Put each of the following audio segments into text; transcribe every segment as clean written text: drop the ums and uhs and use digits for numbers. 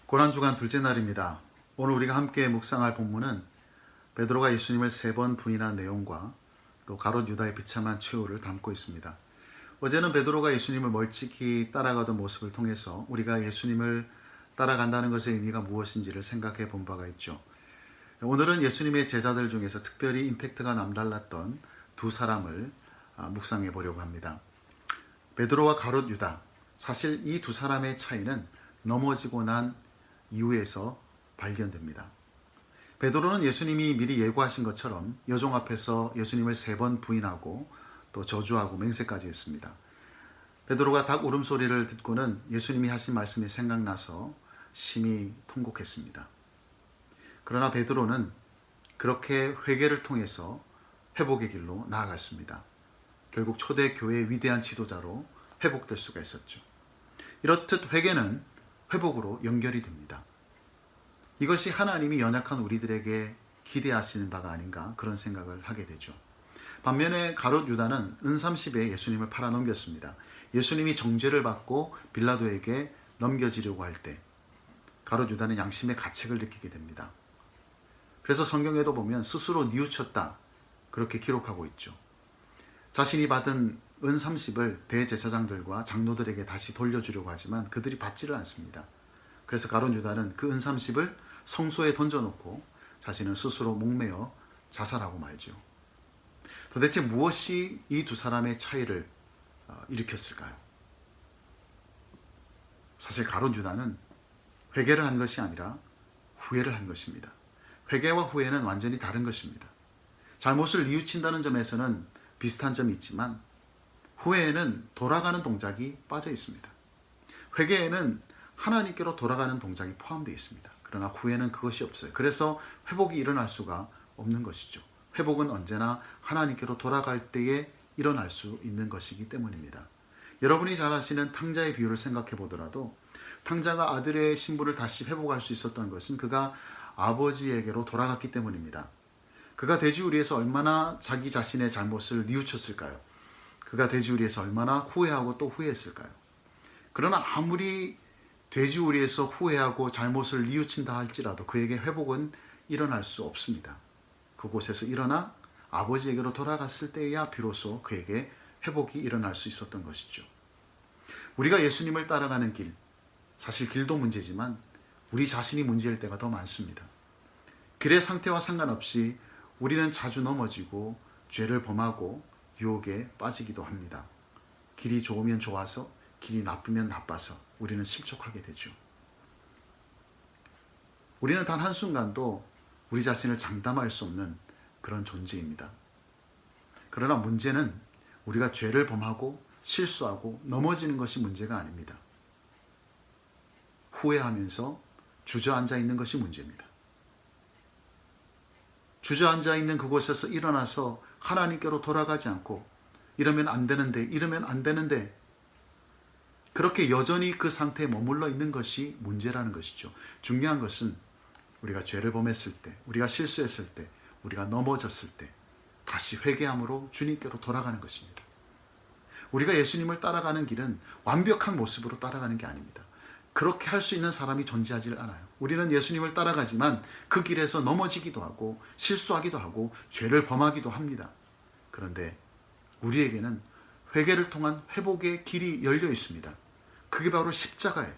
고난주간 둘째 날입니다. 오늘 우리가 함께 묵상할 본문은 베드로가 예수님을 3번 부인한 내용과 또 가롯 유다의 비참한 최후를 담고 있습니다. 어제는 베드로가 예수님을 멀찍이 따라가던 모습을 통해서 우리가 예수님을 따라간다는 것의 의미가 무엇인지를 생각해 본 바가 있죠. 오늘은 예수님의 제자들 중에서 특별히 임팩트가 남달랐던 두 사람을 묵상해 보려고 합니다. 베드로와 가롯 유다. 사실 이 두 사람의 차이는 넘어지고 난 이후에서 발견됩니다. 베드로는 예수님이 미리 예고하신 것처럼 여종 앞에서 예수님을 3번 부인하고 또 저주하고 맹세까지 했습니다. 베드로가 닭 울음소리를 듣고는 예수님이 하신 말씀이 생각나서 심히 통곡했습니다. 그러나 베드로는 그렇게 회개를 통해서 회복의 길로 나아갔습니다. 결국 초대교회의 위대한 지도자로 회복될 수가 있었죠. 이렇듯 회개는 회복으로 연결이 됩니다. 이것이 하나님이 연약한 우리들에게 기대하시는 바가 아닌가 그런 생각을 하게 되죠. 반면에 가롯 유다는 은30에 예수님을 팔아넘겼습니다. 예수님이 정죄를 받고 빌라도에게 넘겨지려고 할 때 가롯 유다는 양심의 가책을 느끼게 됩니다. 그래서 성경에도 보면 스스로 뉘우쳤다 그렇게 기록하고 있죠. 자신이 받은 은30을 대제사장들과 장로들에게 다시 돌려주려고 하지만 그들이 받지를 않습니다. 그래서 가롯 유다는 그 은30을 성소에 던져놓고 자신은 스스로 목매어 자살하고 말죠. 도대체 무엇이 이 두 사람의 차이를 일으켰을까요? 사실 가롯 유다는 회개를 한 것이 아니라 후회를 한 것입니다. 회개와 후회는 완전히 다른 것입니다. 잘못을 뉘우친다는 점에서는 비슷한 점이 있지만 후회에는 돌아가는 동작이 빠져 있습니다. 회개에는 하나님께로 돌아가는 동작이 포함되어 있습니다. 그러나 후회는 그것이 없어요. 그래서 회복이 일어날 수가 없는 것이죠. 회복은 언제나 하나님께로 돌아갈 때에 일어날 수 있는 것이기 때문입니다. 여러분이 잘 아시는 탕자의 비유를 생각해 보더라도 탕자가 아들의 신분을 다시 회복할 수 있었던 것은 그가 아버지에게로 돌아갔기 때문입니다. 그가 돼지우리에서 얼마나 자기 자신의 잘못을 뉘우쳤을까요? 그가 돼지우리에서 얼마나 후회하고 또 후회했을까요? 그러나 아무리 돼지우리에서 후회하고 잘못을 뉘우친다 할지라도 그에게 회복은 일어날 수 없습니다. 그곳에서 일어나 아버지에게로 돌아갔을 때야 비로소 그에게 회복이 일어날 수 있었던 것이죠. 우리가 예수님을 따라가는 길, 사실 길도 문제지만 우리 자신이 문제일 때가 더 많습니다. 길의 상태와 상관없이 우리는 자주 넘어지고 죄를 범하고 유혹에 빠지기도 합니다. 길이 좋으면 좋아서 길이 나쁘면 나빠서 우리는 실족하게 되죠. 우리는 단 한순간도 우리 자신을 장담할 수 없는 그런 존재입니다. 그러나 문제는 우리가 죄를 범하고 실수하고 넘어지는 것이 문제가 아닙니다. 후회하면서 주저앉아 있는 것이 문제입니다. 주저앉아 있는 그곳에서 일어나서 하나님께로 돌아가지 않고 이러면 안 되는데 그렇게 여전히 그 상태에 머물러 있는 것이 문제라는 것이죠. 중요한 것은 우리가 죄를 범했을 때, 우리가 실수했을 때, 우리가 넘어졌을 때 다시 회개함으로 주님께로 돌아가는 것입니다. 우리가 예수님을 따라가는 길은 완벽한 모습으로 따라가는 게 아닙니다. 그렇게 할 수 있는 사람이 존재하지 않아요. 우리는 예수님을 따라가지만 그 길에서 넘어지기도 하고 실수하기도 하고 죄를 범하기도 합니다. 그런데 우리에게는 회개를 통한 회복의 길이 열려 있습니다. 그게 바로 십자가예요.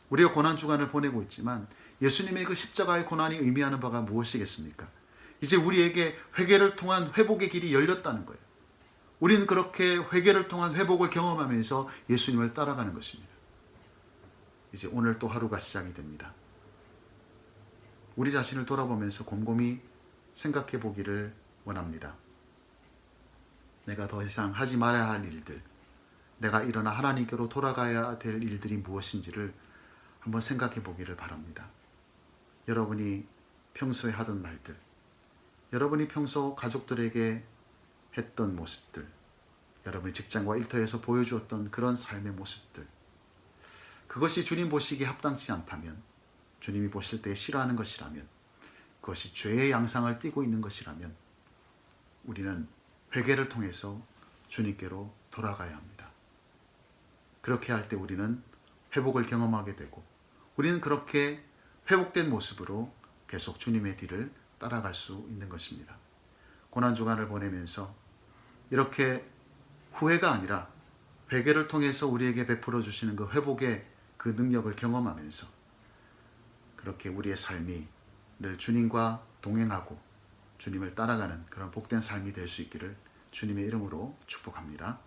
우리가 고난주간을 보내고 있지만 예수님의 그 십자가의 고난이 의미하는 바가 무엇이겠습니까? 이제 우리에게 회개를 통한 회복의 길이 열렸다는 거예요. 우리는 그렇게 회개를 통한 회복을 경험하면서 예수님을 따라가는 것입니다. 이제 오늘 또 하루가 시작이 됩니다. 우리 자신을 돌아보면서 곰곰이 생각해 보기를 원합니다. 내가 더 이상 하지 말아야 할 일들, 내가 일어나 하나님께로 돌아가야 될 일들이 무엇인지를 한번 생각해 보기를 바랍니다. 여러분이 평소에 하던 말들, 여러분이 평소 가족들에게 했던 모습들, 여러분이 직장과 일터에서 보여주었던 그런 삶의 모습들, 그것이 주님 보시기에 합당치 않다면, 주님이 보실 때 싫어하는 것이라면, 그것이 죄의 양상을 띠고 있는 것이라면 우리는 회개를 통해서 주님께로 돌아가야 합니다. 그렇게 할 때 우리는 회복을 경험하게 되고 우리는 그렇게 회복된 모습으로 계속 주님의 뒤를 따라갈 수 있는 것입니다. 고난주간을 보내면서 이렇게 후회가 아니라 회개를 통해서 우리에게 베풀어 주시는 그 회복의 그 능력을 경험하면서 그렇게 우리의 삶이 늘 주님과 동행하고 주님을 따라가는 그런 복된 삶이 될 수 있기를 주님의 이름으로 축복합니다.